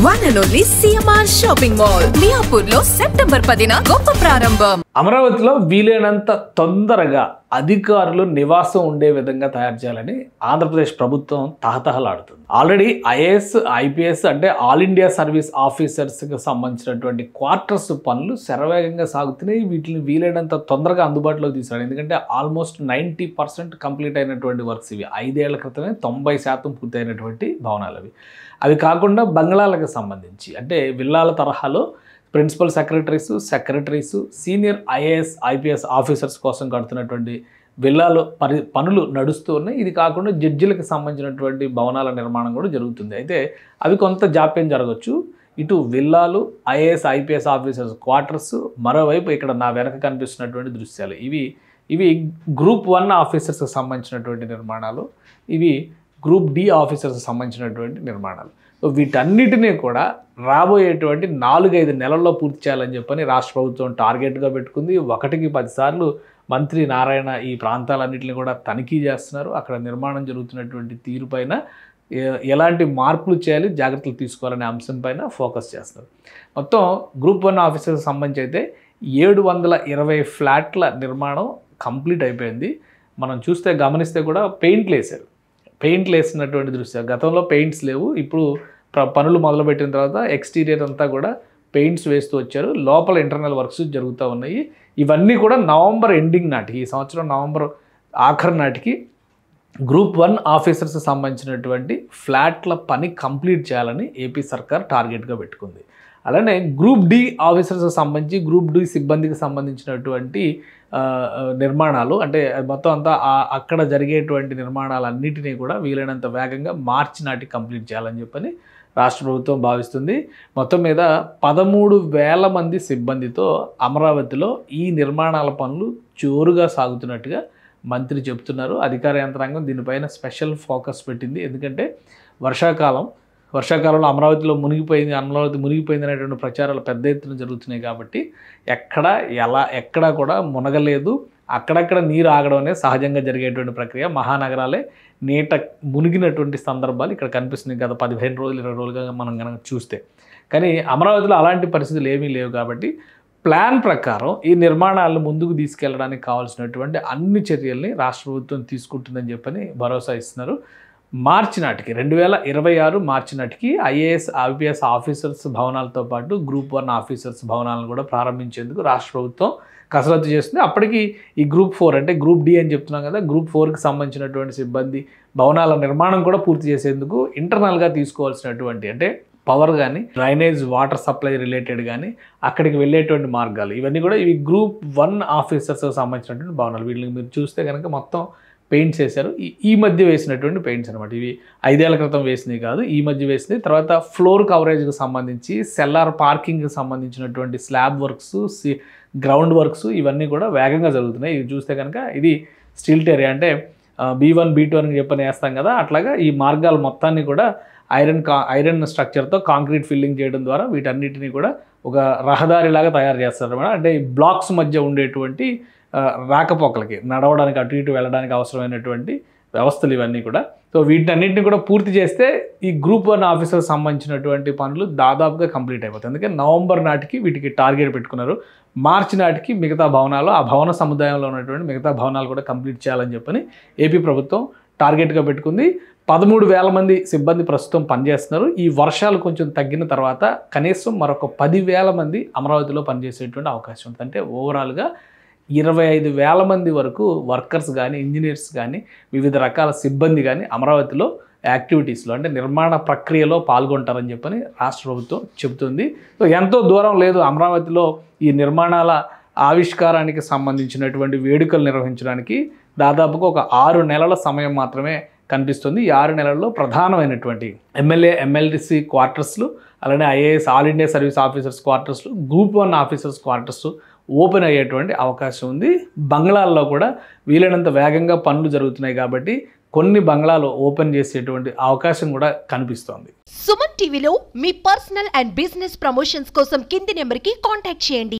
One and only CMR Shopping Mall, Miapur lo September 10న గొప్ప ప్రారంభం. అమరావతిలో వీలైనంత తొందరగా అధికారులు నివాసం ఉండే విధంగా తయారు చేయాలని ఆంధ్రప్రదేశ్ ప్రభుత్వం తహతహలాడుతుంది. ఆల్రెడీ ఐఏఎస్, ఐపీఎస్ అంటే ఆల్ ఇండియా సర్వీస్ ఆఫీసర్స్కి సంబంధించినటువంటి క్వార్టర్స్ పనులు శరవేగంగా సాగుతున్నాయి. వీటిని వీలైనంత తొందరగా అందుబాటులోకి తీసుకురావాలి. ఎందుకంటే ఆల్మోస్ట్ 90% కంప్లీట్ అయినటువంటి వర్క్స్ ఇవి. 5 ఏళ్ల క్రితమే 90% పూర్తయినటువంటి భవనాలు అవి కాకుండా బంగ్లాలకు సంబంధించి అంటే విల్లాల తరహాలో principal secretaries senior IAS IPS officers కోసం కడుతున్నటువంటి విల్లాలు పనులు నడుస్తూ ఉన్నాయి. ఇది కాకుండా జడ్జిలకు సంబంధించినటువంటి భవనాల నిర్మాణం కూడా జరుగుతుంది. అయితే అవి కొంత జాప్యం జరగవచ్చు. ఇటు విల్లాలు, ఐఏఎస్ ఐపీఎస్ ఆఫీసర్స్ క్వార్టర్స్, మరోవైపు ఇక్కడ నా వెనక కనిపిస్తున్నటువంటి దృశ్యాలు ఇవి గ్రూప్ 1 ఆఫీసర్స్కి సంబంధించినటువంటి నిర్మాణాలు, ఇవి గ్రూప్ డి ఆఫీసర్స్కి సంబంధించినటువంటి నిర్మాణాలు. సో వీటన్నిటినీ కూడా రాబోయేటువంటి 4-5 నెలల్లో పూర్తి చేయాలని చెప్పని రాష్ట్ర ప్రభుత్వం టార్గెట్గా పెట్టుకుంది. 1కి 10 సార్లు మంత్రి నారాయణ ఈ ప్రాంతాలన్నింటినీ కూడా తనిఖీ చేస్తున్నారు. అక్కడ నిర్మాణం జరుగుతున్నటువంటి తీరుపైన ఎలాంటి మార్పులు చేయాలి, జాగ్రత్తలు తీసుకోవాలనే అంశం పైన ఫోకస్ చేస్తున్నారు. మొత్తం గ్రూప్ 1 ఆఫీసర్కి సంబంధించి అయితే 720 ఫ్లాట్ల నిర్మాణం కంప్లీట్ అయిపోయింది. మనం గమనిస్తే కూడా పెయింట్లు వేసినటువంటి దృశ్యం. గతంలో పెయింట్స్ లేవు. ఇప్పుడు పనులు మొదలుపెట్టిన తర్వాత ఎక్స్టీరియర్ అంతా కూడా పెయింట్స్ వేస్తూ వచ్చారు. లోపల ఇంటర్నల్ వర్క్స్ జరుగుతూ ఉన్నాయి. ఇవన్నీ కూడా నవంబర్ ఎండింగ్ నాటికి, ఈ సంవత్సరం నవంబర్ ఆఖరి నాటికి గ్రూప్ 1 ఆఫీసర్స్ సంబంధించినటువంటి ఫ్లాట్ల పని కంప్లీట్ చేయాలని ఏపీ సర్కార్ టార్గెట్గా పెట్టుకుంది. అలానే గ్రూప్ డి ఆఫీసర్స్కి సంబంధించి గ్రూప్ డి సిబ్బందికి సంబంధించినటువంటి నిర్మాణాలు అంటే మొత్తం అంతా అక్కడ జరిగేటువంటి నిర్మాణాలన్నిటినీ కూడా వీలైనంత వేగంగా మార్చి నాటికి కంప్లీట్ చేయాలని చెప్పని రాష్ట్ర ప్రభుత్వం భావిస్తుంది. మొత్తం మీద 13,000 మంది సిబ్బందితో అమరావతిలో ఈ నిర్మాణాల పనులు జోరుగా సాగుతున్నట్టుగా మంత్రి చెబుతున్నారు. అధికార యంత్రాంగం దీనిపైన స్పెషల్ ఫోకస్ పెట్టింది. ఎందుకంటే వర్షాకాలంలో అమరావతి మునిగిపోయింది అనేటువంటి ప్రచారాలు పెద్ద ఎత్తున జరుగుతున్నాయి. కాబట్టి ఎక్కడ కూడా మునగలేదు. అక్కడక్కడ నీరు ఆగడం అనేది సహజంగా జరిగేటువంటి ప్రక్రియ. మహానగరాలే నీట మునిగినటువంటి సందర్భాలు ఇక్కడ కనిపిస్తున్నాయి గత 15 రోజులు 20 రోజులుగా మనం కనుక చూస్తే. కానీ అమరావతిలో అలాంటి పరిస్థితులు ఏమీ లేవు. కాబట్టి ప్లాన్ ప్రకారం ఈ నిర్మాణాలను ముందుకు తీసుకెళ్లడానికి కావాల్సినటువంటి అన్ని చర్యల్ని రాష్ట్ర ప్రభుత్వం తీసుకుంటుందని చెప్పని భరోసా ఇస్తున్నారు. మార్చి నాటికి 2026 మార్చి నాటికి ఐఏఎస్ ఐపీఎస్ ఆఫీసర్స్ భవనాలతో పాటు గ్రూప్ 1 ఆఫీసర్స్ భవనాలను కూడా ప్రారంభించేందుకు రాష్ట్ర ప్రభుత్వం కసరత్తు చేస్తుంది. అప్పటికి ఈ గ్రూప్ 4 అంటే గ్రూప్ డి అని చెప్తున్నాం కదా, గ్రూప్ 4కి సంబంధించినటువంటి సిబ్బంది భవనాల నిర్మాణం కూడా పూర్తి చేసేందుకు ఇంటర్నల్గా తీసుకోవాల్సినటువంటి అంటే పవర్ కానీ, డ్రైనేజ్, వాటర్ సప్లై రిలేటెడ్ కానీ, అక్కడికి వెళ్ళేటువంటి మార్గాలు, ఇవన్నీ కూడా ఇవి గ్రూప్ 1 ఆఫీసర్స్కి సంబంధించినటువంటి భవనాలు. వీటిని మీరు చూస్తే కనుక మొత్తం పెయింట్స్ వేశారు. ఈ మధ్య వేసినటువంటి పెయింట్స్ అనమాట. ఇవి 5 ఏళ్ల క్రితం వేసినవి కాదు, ఈ మధ్య వేసినవి. తర్వాత ఫ్లోర్ కవరేజ్కి సంబంధించి, సెల్లార్ పార్కింగ్కి సంబంధించినటువంటి స్లాబ్ వర్క్స్, గ్రౌండ్ వర్క్స్ ఇవన్నీ కూడా వేగంగా జరుగుతున్నాయి. ఇవి చూస్తే కనుక ఇది స్టిల్ట్ ఏరియా అంటే B1 B2 అని చెప్పని వేస్తాం కదా, అట్లాగా ఈ మార్గాలు మొత్తాన్ని కూడా ఐరన్ స్ట్రక్చర్తో కాంక్రీట్ ఫిల్లింగ్ చేయడం ద్వారా వీటన్నిటిని కూడా ఒక రహదారిలాగా తయారు చేస్తారు అన్నమాట. అంటే ఈ బ్లాక్స్ మధ్య ఉండేటువంటి రాకపోకలకి, నడవడానికి అటు ఇటు వెళ్ళడానికి అవసరమైనటువంటి వ్యవస్థలు ఇవన్నీ కూడా. సో వీటన్నింటినీ కూడా పూర్తి చేస్తే ఈ గ్రూప్ 1 ఆఫీసర్కి సంబంధించినటువంటి పనులు దాదాపుగా కంప్లీట్ అయిపోతాయి. అందుకే నవంబర్ నాటికి వీటికి టార్గెట్ పెట్టుకున్నారు. మార్చి నాటికి మిగతా భవనాలు, ఆ భవన సముదాయంలో ఉన్నటువంటి మిగతా భవనాలు కూడా కంప్లీట్ చేయాలని చెప్పని ఏపీ ప్రభుత్వం టార్గెట్గా పెట్టుకుంది. 13,000 మంది సిబ్బంది ప్రస్తుతం పనిచేస్తున్నారు. ఈ వర్షాలు కొంచెం తగ్గిన తర్వాత కనీసం మరొక 10,000 మంది అమరావతిలో పనిచేసేటువంటి అవకాశం ఉంటుంది. అంటే ఓవరాల్గా 25,000 మంది వరకు వర్కర్స్ కానీ, ఇంజనీర్స్ కానీ, వివిధ రకాల సిబ్బంది కానీ అమరావతిలో యాక్టివిటీస్లో అంటే నిర్మాణ ప్రక్రియలో పాల్గొంటారని చెప్పని రాష్ట్ర ప్రభుత్వం చెబుతుంది. సో ఎంతో దూరం లేదు అమరావతిలో ఈ నిర్మాణాల ఆవిష్కారానికి సంబంధించినటువంటి వేడుకలు నిర్వహించడానికి దాదాపుగా ఒక 6 నెలల సమయం మాత్రమే కనిపిస్తుంది. ఈ 6 నెలల్లో ప్రధానమైనటువంటి ఎమ్మెల్యే ఎమ్మెల్సీ క్వార్టర్స్లు, అలానే IAS all India service officers క్వార్టర్స్లు, గ్రూప్ 1 ఆఫీసర్స్ క్వార్టర్స్ ఓపెన్ అయ్యేటువంటి అవకాశం ఉంది. బంగ్లాల్లో కూడా వీలైనంత వేగంగా పనులు జరుగుతున్నాయి కాబట్టి కొన్ని బంగ్లాలు ఓపెన్ చేసేటువంటి అవకాశం కూడా కనిపిస్తోంది. సుమన్ టీవీలో మీ పర్సనల్ అండ్ బిజినెస్ ప్రమోషన్స్ కోసం కింది నెంబర్కి కాంటాక్ట్ చేయండి.